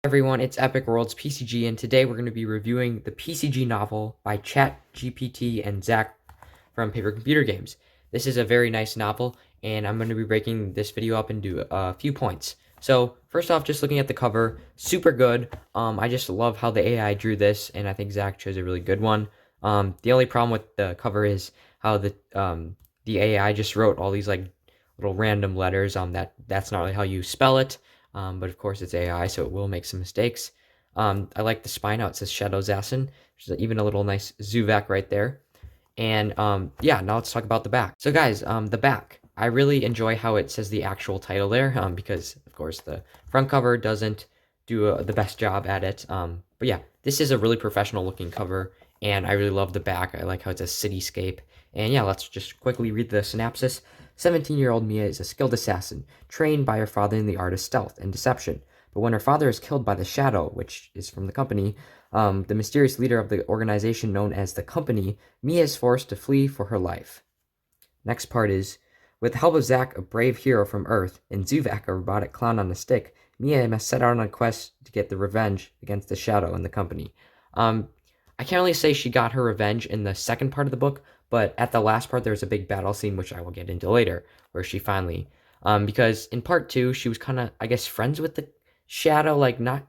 Everyone, it's Epic World's PCG, and today we're going to be reviewing the PCG novel by ChatGPT and Zach from Paper Computer Games. This is a very nice novel, and I'm going to be breaking this video up into a few points. So, first off, just looking at the cover, super good. I just love how the AI drew this, and I think Zach chose a really good one. The only problem with the cover is how the AI just wrote all these like little random letters. That's not really how you spell it. But of course it's AI, so it will make some mistakes. I like the spine out. It says Shadow Assassin. There's even a little nice Zuvak right there. And yeah, now let's talk about the back. So guys, the back. I really enjoy how it says the actual title there, because of course the front cover doesn't do the best job at it. But yeah, this is a really professional looking cover, and I really love the back. I like how it's a cityscape. And yeah, let's just quickly read the synopsis. 17-year-old Mia is a skilled assassin, trained by her father in the art of stealth and deception. But when her father is killed by the Shadow, which is from the company, the mysterious leader of the organization known as the Company, Mia is forced to flee for her life. Next part is, with the help of Zack, a brave hero from Earth, and Zuvak, a robotic clown on a stick, Mia must set out on a quest to get the revenge against the Shadow and the Company. I can't really say she got her revenge in the second part of the book, but at the last part, there's a big battle scene, which I will get into later, where she finally, because in part 2, she was kind of, I guess, friends with the Shadow, like, not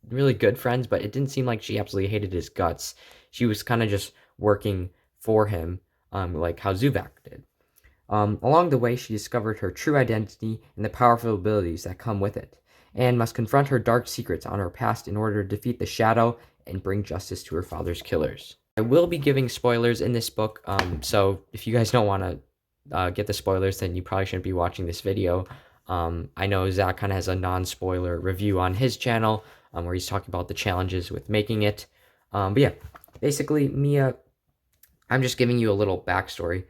really good friends, but it didn't seem like she absolutely hated his guts. She was kind of just working for him, like how Zuvak did. Along the way, she discovered her true identity and the powerful abilities that come with it, and must confront her dark secrets on her past in order to defeat the Shadow and bring justice to her father's killers. I will be giving spoilers in this book, so if you guys don't want to get the spoilers, then you probably shouldn't be watching this video. I know Zach kind of has a non-spoiler review on his channel, where he's talking about the challenges with making it. But yeah, basically, Mia, I'm just giving you a little backstory.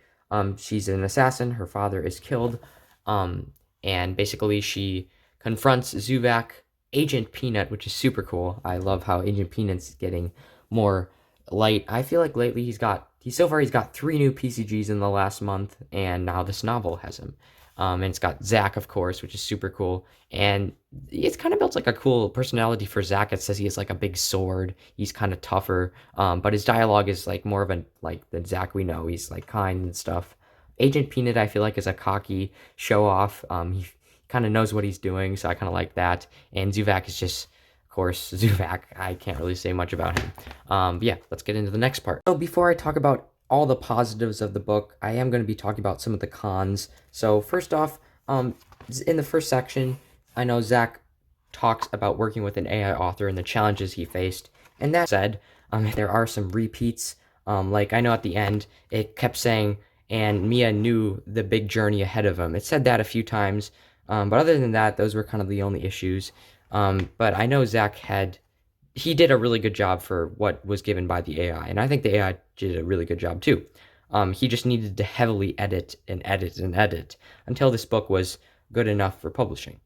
She's an assassin, her father is killed, and basically she confronts Zuvak, Agent Peanut, which is super cool. I love how Agent Peanut's getting more light. I feel like lately he's got 3 new PCGs in the last month, and now this novel has him. And it's got Zach, of course, which is super cool. And it's kind of built like a cool personality for Zach. It says he has like a big sword. He's kind of tougher. But his dialogue is like more of a like the Zach we know. He's like kind and stuff. Agent Peanut, I feel like, is a cocky show off. He kind of knows what he's doing, so I kind of like that. And Zuvak is just, of course, Zuvak. I can't really say much about him. But yeah, let's get into the next part. So before I talk about all the positives of the book, I am going to be talking about some of the cons. So first off, in the first section, I know Zach talks about working with an AI author and the challenges he faced. And that said, there are some repeats. Like I know at the end, it kept saying, and Mia knew the big journey ahead of him. It said that a few times. But other than that, those were kind of the only issues. But I know Zach he did a really good job for what was given by the AI, and I think the AI did a really good job too. He just needed to heavily edit and edit and edit until this book was good enough for publishing.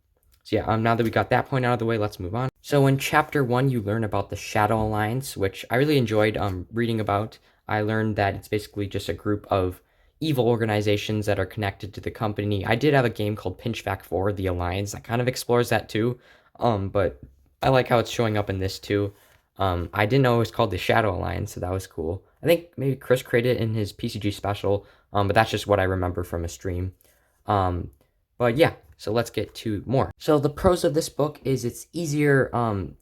So yeah, now that we got that point out of the way, let's move on. So in chapter 1, you learn about the Shadow Alliance, which I really enjoyed reading about. I learned that it's basically just a group of evil organizations that are connected to the company. I did have a game called Pinchback 4, The Alliance, that kind of explores that too. But I like how it's showing up in this too. I didn't know it was called the Shadow Alliance, so that was cool. I think maybe Chris created it in his PCG special, but that's just what I remember from a stream. But yeah, so let's get to more. So the pros of this book is it's easier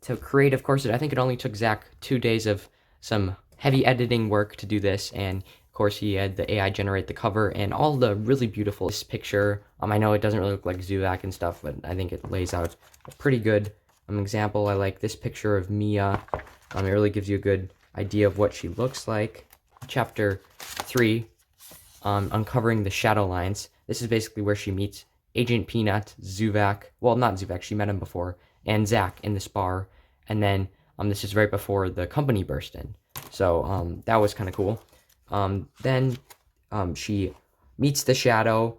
to create. Of course, I think it only took Zach 2 days of some heavy editing work to do this, and of course he had the AI generate the cover and all the really beautiful this picture. I know it doesn't really look like Zuvak and stuff, but I think it lays out a pretty good example. I like this picture of Mia. It really gives you a good idea of what she looks like. Chapter 3, Uncovering the Shadow Lines. This is basically where she meets Agent Peanut, Zuvak. Well, not Zuvak, she met him before, and Zach in this bar. And then this is right before the company burst in. So that was kind of cool. Then she meets the Shadow.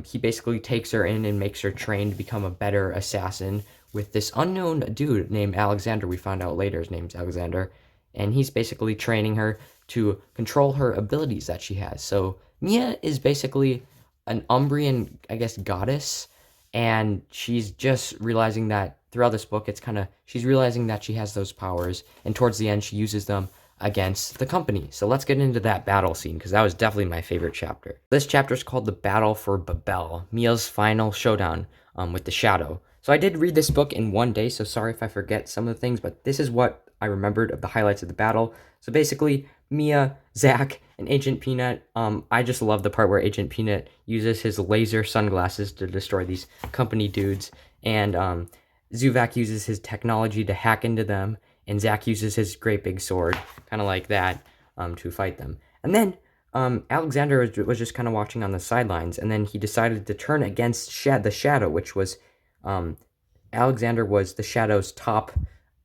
He basically takes her in and makes her train to become a better assassin with this unknown dude named Alexander. We found out later his name's Alexander. And he's basically training her to control her abilities that she has. So Mia is basically an Umbrian, I guess, goddess. And she's just realizing that throughout this book, it's kind of she's realizing that she has those powers, and towards the end, she uses them against the company. So let's get into that battle scene, because that was definitely my favorite chapter. This chapter is called The Battle for Babel, Mia's final showdown with the Shadow. So I did read this book in one day, so sorry if I forget some of the things, but this is what I remembered of the highlights of the battle. So basically, Mia, Zack, and Agent Peanut. I just love the part where Agent Peanut uses his laser sunglasses to destroy these company dudes, and Zuvak uses his technology to hack into them, and Zack uses his great big sword, kind of like that, to fight them. And then Alexander was just kind of watching on the sidelines, and then he decided to turn against the Shadow, which was Alexander was the Shadow's top,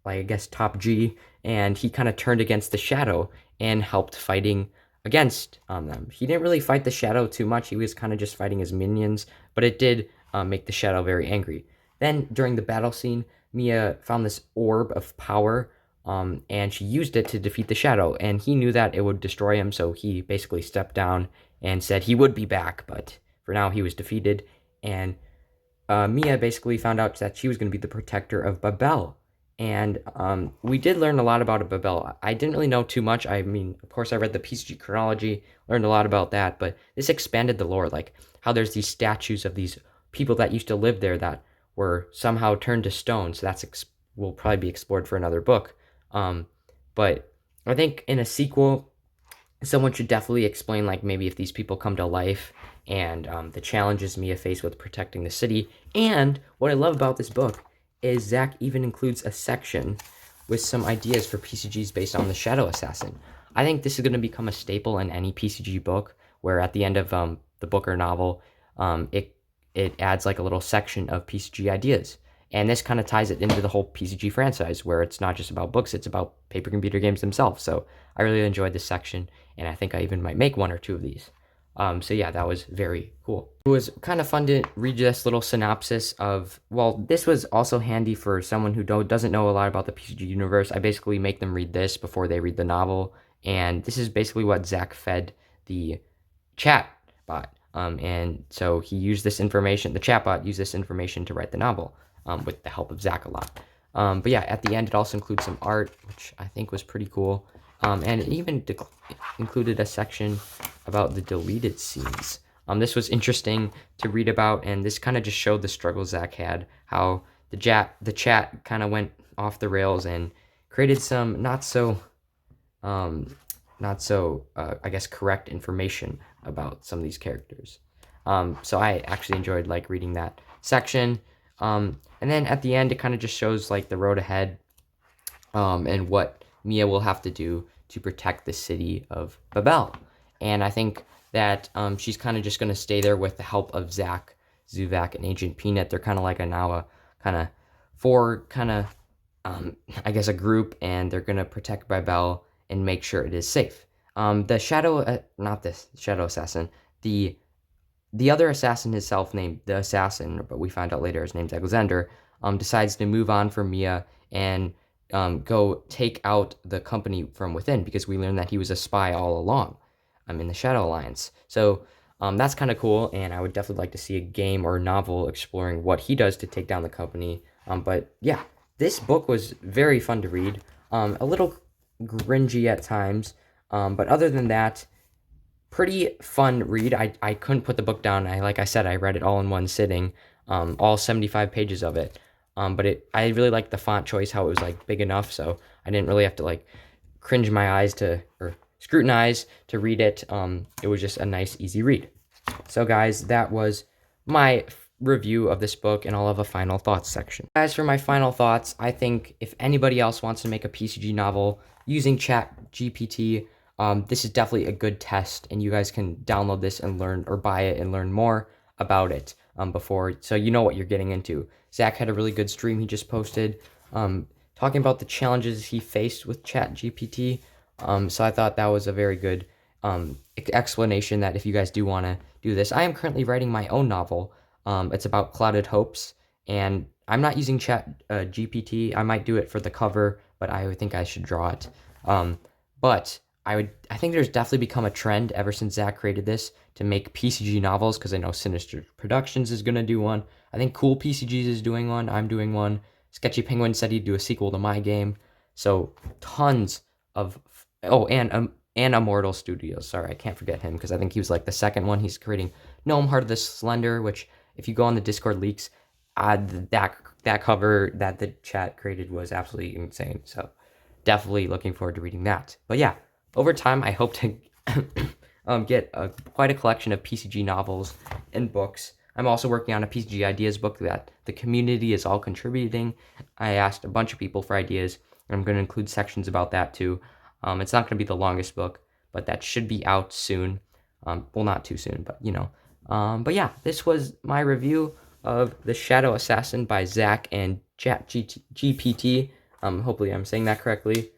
like I guess top G, and he kind of turned against the Shadow and helped fighting against them. He didn't really fight the Shadow too much. He was kind of just fighting his minions, but it did make the Shadow very angry. Then during the battle scene, Mia found this orb of power, and she used it to defeat the Shadow, and he knew that it would destroy him, so he basically stepped down and said he would be back, but for now he was defeated, and Mia basically found out that she was going to be the protector of Babel. And we did learn a lot about Babel. I didn't really know too much. I mean, of course, I read the PCG chronology, learned a lot about that, but this expanded the lore, like how there's these statues of these people that used to live there that were somehow turned to stone. So that's will probably be explored for another book. But I think in a sequel, someone should definitely explain, like, maybe if these people come to life, and the challenges Mia faced with protecting the city. And what I love about this book is Zack even includes a section with some ideas for PCGs based on the Shadow Assassin. I think this is going to become a staple in any PCG book, where at the end of the book or novel, it adds like a little section of PCG ideas. And this kind of ties it into the whole PCG franchise, where it's not just about books, it's about paper computer games themselves. So I really enjoyed this section, and I think I even might make one or two of these. So yeah, that was very cool. It was kind of fun to read this little synopsis of, well, this was also handy for someone who doesn't know a lot about the PCG universe. I basically make them read this before they read the novel, and this is basically what Zack fed the chat bot. And so he used this information, the chatbot used this information to write the novel, with the help of Zack a lot. But yeah, at the end, it also includes some art, which I think was pretty cool. And it even included a section about the deleted scenes. This was interesting to read about, and this kind of just showed the struggle Zack had, how the chat kind of went off the rails and created some not so I guess correct information about some of these characters. So I actually enjoyed like reading that section. And then at the end, it kind of just shows like the road ahead, and what Mia will have to do to protect the city of Babel. And I think that she's kind of just going to stay there with the help of Zack, Zuvak, and Agent Peanut. They're kind of like a kind of four kind of, I guess, a group, and they're going to protect Babel and make sure it is safe. The Shadow, not this Shadow Assassin, the other assassin himself, named the Assassin, but we find out later his name's Alexander, decides to move on from Mia and go take out the company from within, because we learned that he was a spy all along in the Shadow Alliance. So that's kind of cool, and I would definitely like to see a game or a novel exploring what he does to take down the company. But yeah, this book was very fun to read, a little cringy at times, but other than that, pretty fun read. I couldn't put the book down. Like I said, I read it all in one sitting, all 75 pages of it. But I really liked the font choice, how it was like big enough, so I didn't really have to like cringe my eyes or scrutinize to read it. It was just a nice, easy read. So guys, that was my review of this book, and I'll have a final thoughts section. As for my final thoughts, I think if anybody else wants to make a PCG novel using ChatGPT, this is definitely a good test, and you guys can download this and learn, or buy it and learn more about it before, so you know what you're getting into. Zack had a really good stream he just posted, talking about the challenges he faced with ChatGPT. So I thought that was a very good explanation, that if you guys do want to do this. I am currently writing my own novel. It's about clouded hopes, and I'm not using ChatGPT. I might do it for the cover, but I would think I should draw it. But I think there's definitely become a trend ever since Zack created this to make PCG novels, because I know Sinister Productions is going to do one. I think Cool PCGs is doing one. I'm doing one. Sketchy Penguin said he'd do a sequel to my game. So tons of and Immortal Studios. Sorry, I can't forget him because I think he was like the second one. He's creating Gnome Heart of the Slender, which if you go on the Discord leaks, that cover that the chat created was absolutely insane. So definitely looking forward to reading that. But yeah, over time I hope to get quite a collection of PCG novels and books. I'm also working on a PCG ideas book that the community is all contributing. I asked a bunch of people for ideas, and I'm going to include sections about that too. It's not going to be the longest book, but that should be out soon. Well, not too soon, but you know. But yeah, this was my review of The Shadow Assassin by Zach and ChatGPT. Hopefully I'm saying that correctly.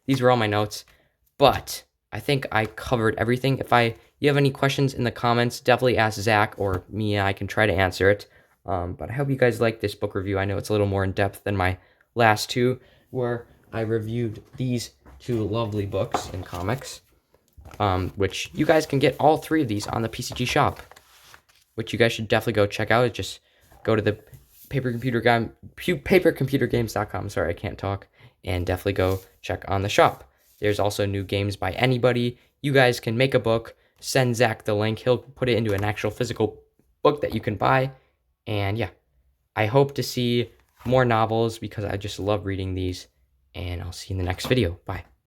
These were all my notes, but I think I covered everything. If you have any questions in the comments, definitely ask Zach or me, and I can try to answer it. But I hope you guys like this book review. I know it's a little more in depth than my last two, where I reviewed these two lovely books and comics, which you guys can get all three of these on the PCG shop, which you guys should definitely go check out. Just go to the papercomputergames.com. Sorry, I can't talk. And definitely go check on the shop. There's also new games by anybody. You guys can make a book, send Zach the link. He'll put it into an actual physical book that you can buy. And yeah, I hope to see more novels because I just love reading these. And I'll see you in the next video. Bye.